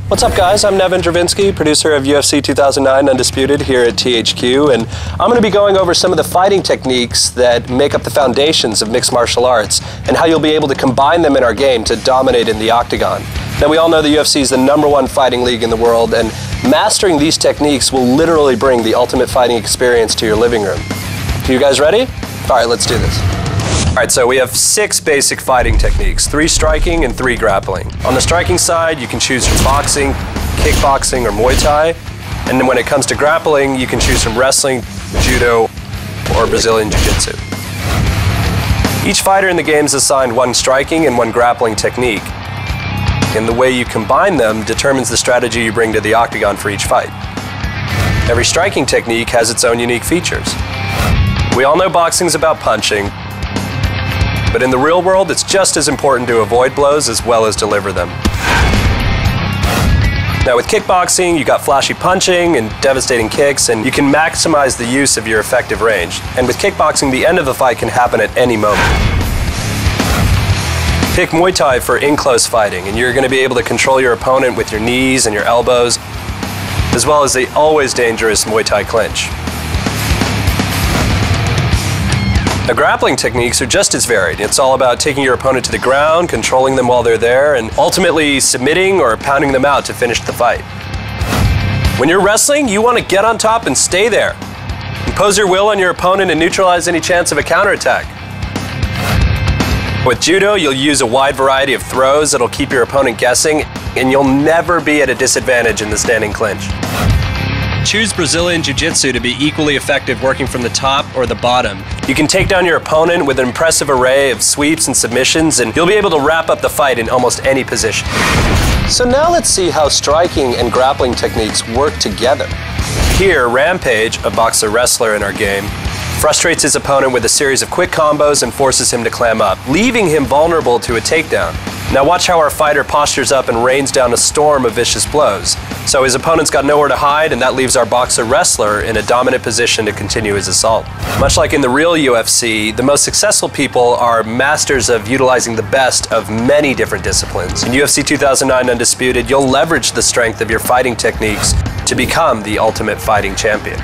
What's up, guys? I'm Nevin Dravinsky, producer of UFC 2009 Undisputed here at THQ, and I'm going to be going over some of the fighting techniques that make up the foundations of mixed martial arts and how you'll be able to combine them in our game to dominate in the octagon. Now, we all know the UFC is the #1 fighting league in the world, and mastering these techniques will literally bring the ultimate fighting experience to your living room. You guys ready? All right, let's do this. All right, so we have 6 basic fighting techniques, 3 striking and 3 grappling. On the striking side, you can choose from boxing, kickboxing, or Muay Thai. And then when it comes to grappling, you can choose from wrestling, judo, or Brazilian Jiu-Jitsu. Each fighter in the game is assigned 1 striking and 1 grappling technique. And the way you combine them determines the strategy you bring to the octagon for each fight. Every striking technique has its own unique features. We all know boxing's about punching, but in the real world, it's just as important to avoid blows as well as deliver them. Now with kickboxing, you got flashy punching and devastating kicks, and you can maximize the use of your effective range. And with kickboxing, the end of the fight can happen at any moment. Pick Muay Thai for in-close fighting, and you're going to be able to control your opponent with your knees and your elbows, as well as the always dangerous Muay Thai clinch. The grappling techniques are just as varied. It's all about taking your opponent to the ground, controlling them while they're there, and ultimately submitting or pounding them out to finish the fight. When you're wrestling, you want to get on top and stay there. Impose your will on your opponent and neutralize any chance of a counterattack. With judo, you'll use a wide variety of throws that'll keep your opponent guessing, and you'll never be at a disadvantage in the standing clinch. Choose Brazilian Jiu-Jitsu to be equally effective working from the top or the bottom. You can take down your opponent with an impressive array of sweeps and submissions, and you'll be able to wrap up the fight in almost any position. So now let's see how striking and grappling techniques work together. Here, Rampage, a boxer-wrestler in our game, frustrates his opponent with a series of quick combos and forces him to clam up, leaving him vulnerable to a takedown. Now watch how our fighter postures up and rains down a storm of vicious blows. So his opponent's got nowhere to hide, and that leaves our boxer-wrestler in a dominant position to continue his assault. Much like in the real UFC, the most successful people are masters of utilizing the best of many different disciplines. In UFC 2009 Undisputed, you'll leverage the strength of your fighting techniques to become the ultimate fighting champion.